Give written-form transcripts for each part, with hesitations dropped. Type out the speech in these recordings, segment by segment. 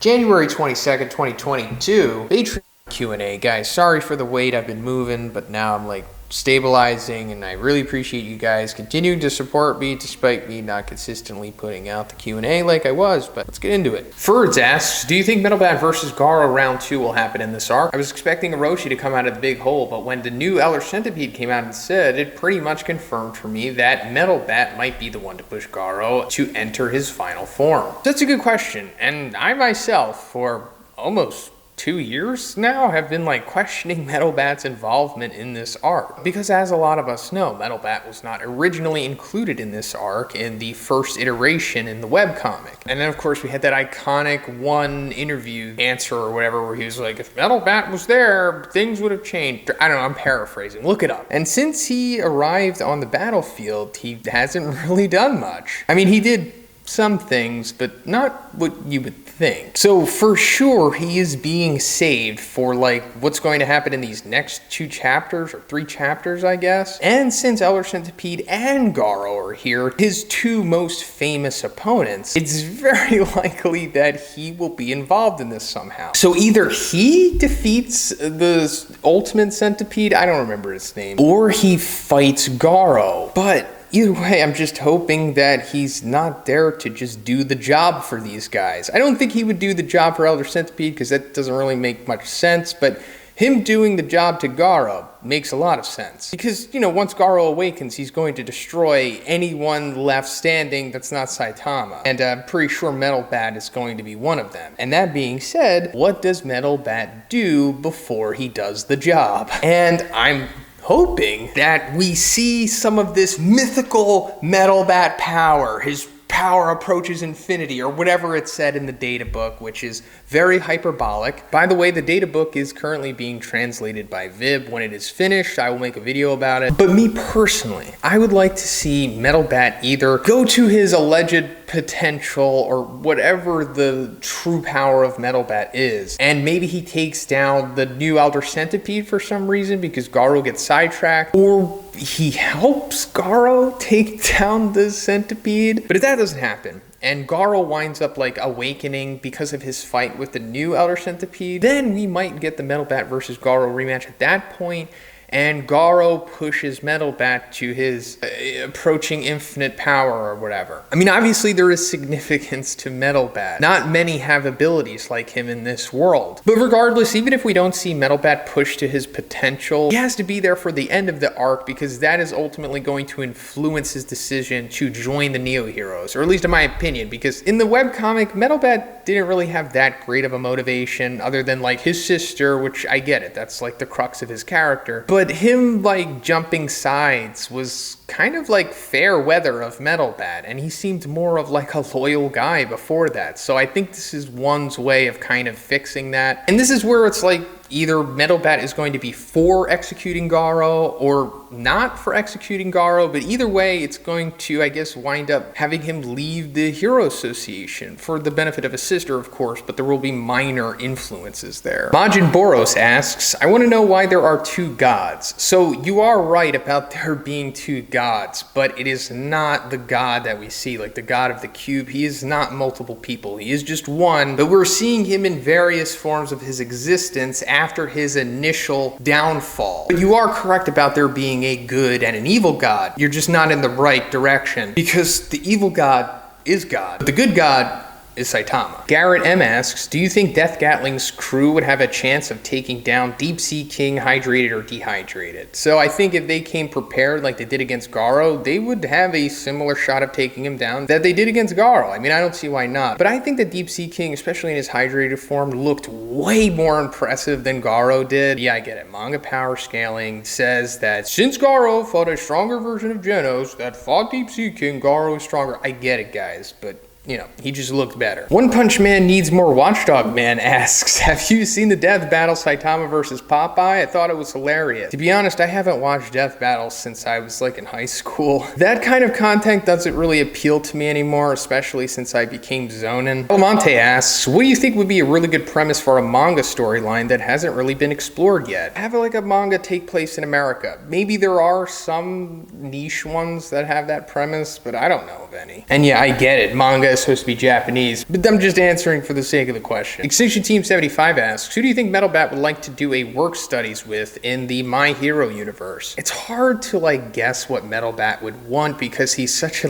January 22nd, 2022, Patreon Q&A. Guys, sorry for the wait. I've been moving, but now I'm like stabilizing, and I really appreciate you guys continuing to support me despite me not consistently putting out the Q&A like I was, but let's get into it. Ferds asks, do you think Metal Bat vs. Garou round 2 will happen in this arc? I was expecting Orochi to come out of the big hole, but when the new Elder Centipede came out and said, it pretty much confirmed for me that Metal Bat might be the one to push Garou to enter his final form. That's a good question, and I myself, for almost 2 years now, have been like questioning Metal Bat's involvement in this arc. Because as a lot of us know, Metal Bat was not originally included in this arc in the first iteration in the webcomic. And then of course we had that iconic one interview answer or whatever where he was like, if Metal Bat was there, things would have changed. I don't know, I'm paraphrasing, look it up. And since he arrived on the battlefield, he hasn't really done much. I mean, he did some things, but not what you would think. So for sure, he is being saved for like what's going to happen in these next 2 chapters or 3 chapters, I guess. And since Elder Centipede and Garou are here, his 2 most famous opponents, it's very likely that he will be involved in this somehow. So either he defeats the Ultimate Centipede, I don't remember his name, or he fights Garou. But either way, I'm just hoping that he's not there to just do the job for these guys. I don't think he would do the job for Elder Centipede because that doesn't really make much sense, but him doing the job to Garou makes a lot of sense. Because, you know, once Garou awakens, he's going to destroy anyone left standing that's not Saitama. And I'm pretty sure Metal Bat is going to be one of them. And that being said, what does Metal Bat do before he does the job? And I'm hoping that we see some of this mythical Metal Bat power. His power approaches infinity, or whatever it said in the data book, which is very hyperbolic. By the way, the data book is currently being translated by Vib. When it is finished, I will make a video about it. But me personally, I would like to see Metal Bat either go to his alleged potential or whatever the true power of Metal Bat is, and maybe he takes down the new Elder Centipede for some reason because Garou gets sidetracked, or he helps Garou take down the Centipede. But if that doesn't happen, and Garou winds up like awakening because of his fight with the new Elder Centipede, then we might get the Metal Bat versus Garou rematch at that point, and Garou pushes Metal Bat to his approaching infinite power or whatever. I mean, obviously there is significance to Metal Bat. Not many have abilities like him in this world. But regardless, even if we don't see Metal Bat push to his potential, he has to be there for the end of the arc because that is ultimately going to influence his decision to join the Neo Heroes, or at least in my opinion, because in the webcomic, Metal Bat didn't really have that great of a motivation other than like his sister, which I get it, that's like the crux of his character. But him like jumping sides was kind of like fair weather of Metal Bat, and he seemed more of like a loyal guy before that. So I think this is one's way of kind of fixing that. And this is where it's like either Metal Bat is going to be for executing Garou or not for executing Garou, but either way it's going to, I guess, wind up having him leave the Hero Association for the benefit of his sister, of course, but there will be minor influences there. Majin Boros asks, I want to know why there are 2 gods. So you are right about there being 2 gods, but it is not the god that we see, like the god of the cube. He is not multiple people. He is just one, but we're seeing him in various forms of his existence after his initial downfall. But you are correct about there being a good and an evil god. You're just not in the right direction, because the evil god is God, but the good god is Saitama. Garrett M asks, do you think Death Gatling's crew would have a chance of taking down Deep Sea King hydrated or dehydrated? So I think if they came prepared like they did against Garou, they would have a similar shot of taking him down that they did against Garou. I mean, I don't see why not. But I think that Deep Sea King, especially in his hydrated form, looked way more impressive than Garou did. Yeah, I get it. Manga power scaling says that since Garou fought a stronger version of Genos that fought Deep Sea King, Garou is stronger. I get it, guys, but you know, he just looked better. One Punch Man Needs More Watchdog Man asks, have you seen the Death Battle Saitama versus Popeye? I thought it was hilarious. To be honest, I haven't watched Death Battles since I was like in high school. That kind of content doesn't really appeal to me anymore, especially since I became Zhoniin. Almonte asks, what do you think would be a really good premise for a manga storyline that hasn't really been explored yet? Have like a manga take place in America. Maybe there are some niche ones that have that premise, but I don't know of any. And yeah, I get it. Manga manga is supposed to be Japanese, but I'm just answering for the sake of the question. Extinction Team 75 asks, who do you think Metal Bat would like to do a work studies with in the My Hero universe? It's hard to like guess what Metal Bat would want because he's such a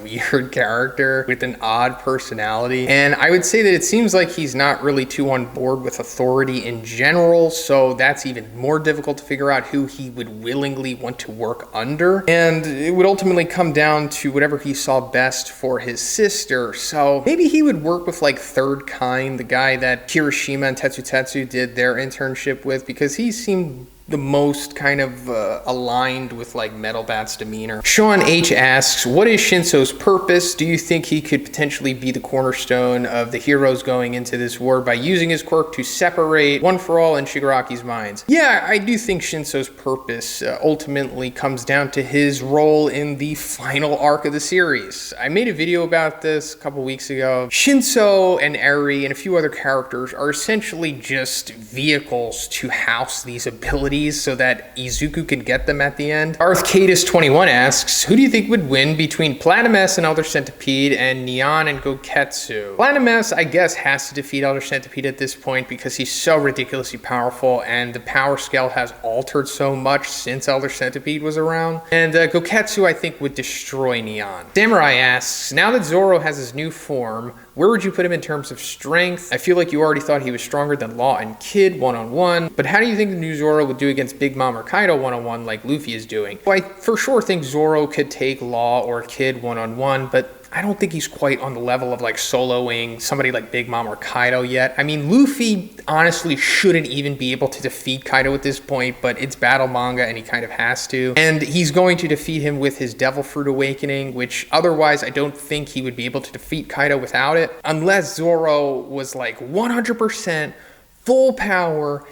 weird character with an odd personality. And I would say that it seems like he's not really too on board with authority in general, so that's even more difficult to figure out who he would willingly want to work under. And it would ultimately come down to whatever he saw best for his sister. So maybe he would work with like Third Kind, the guy that Kirishima and Tetsu did their internship with, because he seemed the most kind of aligned with like Metal Bat's demeanor. Sean H asks, what is Shinso's purpose? Do you think he could potentially be the cornerstone of the heroes going into this war by using his quirk to separate One for All and Shigaraki's minds? Yeah, I do think Shinso's purpose ultimately comes down to his role in the final arc of the series. I made a video about this a couple weeks ago. Shinso and Eri and a few other characters are essentially just vehicles to house these abilities so that Izuku can get them at the end. Arthcadus21 asks, who do you think would win between Platinum S and Elder Centipede and Neon and Goketsu? Platinum S, I guess, has to defeat Elder Centipede at this point because he's so ridiculously powerful and the power scale has altered so much since Elder Centipede was around. And Goketsu, I think, would destroy Neon. Samurai asks, now that Zoro has his new form, where would you put him in terms of strength? I feel like you already thought he was stronger than Law and Kid one-on-one, but how do you think the new Zoro would do against Big Mom or Kaido one-on-one like Luffy is doing? Well, I for sure think Zoro could take Law or Kid one-on-one, but I don't think he's quite on the level of like soloing somebody like Big Mom or Kaido yet. I mean, Luffy honestly shouldn't even be able to defeat Kaido at this point, but it's battle manga and he kind of has to. And he's going to defeat him with his Devil Fruit Awakening, which otherwise I don't think he would be able to defeat Kaido without it. Unless Zoro was like 100% full power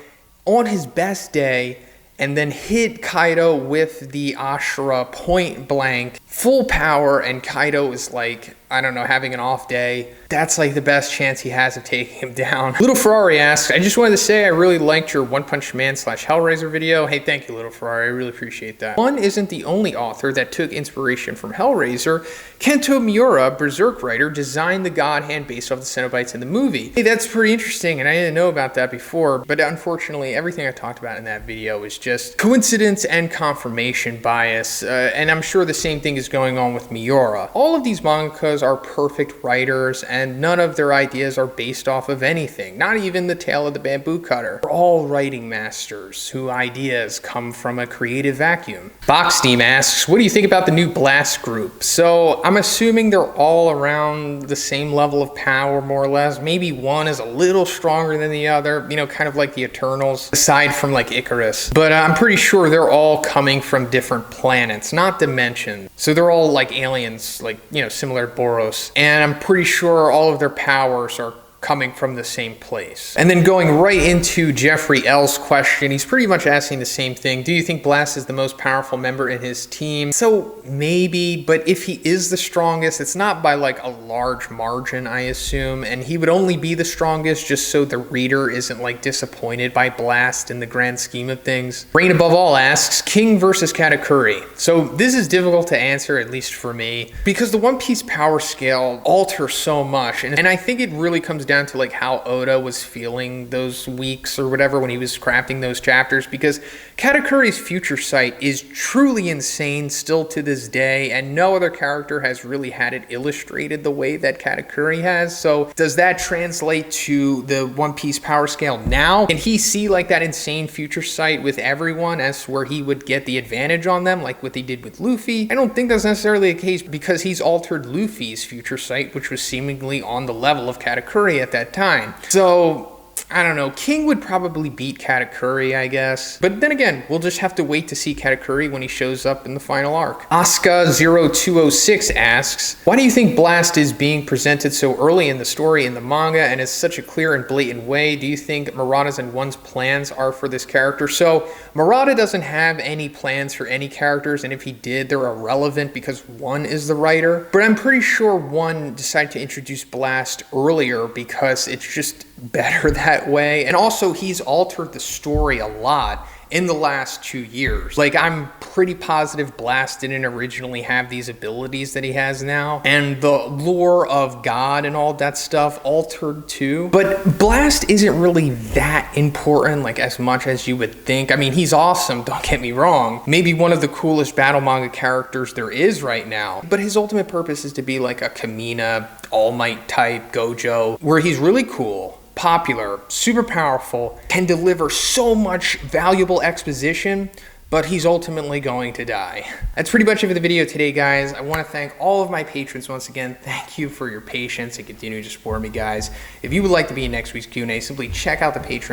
on his best day and then hit Kaido with the Ashura point blank, full power, and Kaido is like, I don't know, having an off day. That's like the best chance he has of taking him down. Little Ferrari asks, I just wanted to say I really liked your One Punch Man / Hellraiser video. Hey, thank you, Little Ferrari. I really appreciate that. One isn't the only author that took inspiration from Hellraiser. Kento Miura, Berserk writer, designed the God Hand based off the Cenobites in the movie. Hey, that's pretty interesting, and I didn't know about that before, but unfortunately, everything I talked about in that video is just coincidence and confirmation bias, and I'm sure the same thing is going on with Miura. All of these mangakas are perfect writers, and none of their ideas are based off of anything, not even the Tale of the Bamboo Cutter. They're all writing masters whose ideas come from a creative vacuum. Boxteam asks, what do you think about the new Blast group? So I'm assuming they're all around the same level of power, more or less. Maybe one is a little stronger than the other, you know, kind of like the Eternals, aside from like Icarus. But I'm pretty sure they're all coming from different planets, not dimensions. So they're all like aliens, like, you know, similar to Boros. And I'm pretty sure all of their powers are coming from the same place. And then going right into Jeffrey L's question, he's pretty much asking the same thing. Do you think Blast is the most powerful member in his team? So maybe, but if he is the strongest, it's not by like a large margin, I assume, and he would only be the strongest just so the reader isn't like disappointed by Blast in the grand scheme of things. Rain Above All asks, King versus Katakuri. So this is difficult to answer, at least for me, because the One Piece power scale alters so much, and I think it really comes down to like how Oda was feeling those weeks or whatever when he was crafting those chapters, because Katakuri's future sight is truly insane still to this day, and no other character has really had it illustrated the way that Katakuri has. So does that translate to the One Piece power scale now? Can he see like that insane future sight with everyone as where he would get the advantage on them like what they did with Luffy? I don't think that's necessarily the case, because he's altered Luffy's future sight, which was seemingly on the level of Katakuri at that time. So I don't know, King would probably beat Katakuri, I guess. But then again, we'll just have to wait to see Katakuri when he shows up in the final arc. Asuka0206 asks, why do you think Blast is being presented so early in the story in the manga and in such a clear and blatant way? Do you think Murata's and One's plans are for this character? So Murata doesn't have any plans for any characters, and if he did, they're irrelevant because One is the writer. But I'm pretty sure One decided to introduce Blast earlier because it's just better that way. And also, he's altered the story a lot, in the last 2 years. Like, I'm pretty positive Blast didn't originally have these abilities that he has now, and the lore of God and all that stuff altered too. But Blast isn't really that important, like as much as you would think. I mean, he's awesome, don't get me wrong. Maybe one of the coolest battle manga characters there is right now, but his ultimate purpose is to be like a Kamina, All Might type Gojo, where he's really cool, popular, super powerful, can deliver so much valuable exposition, but he's ultimately going to die. That's pretty much it for the video today, guys. I want to thank all of my patrons once again. Thank you for your patience and continuing to support me, guys. If you would like to be in next week's Q&A, simply check out the Patreon.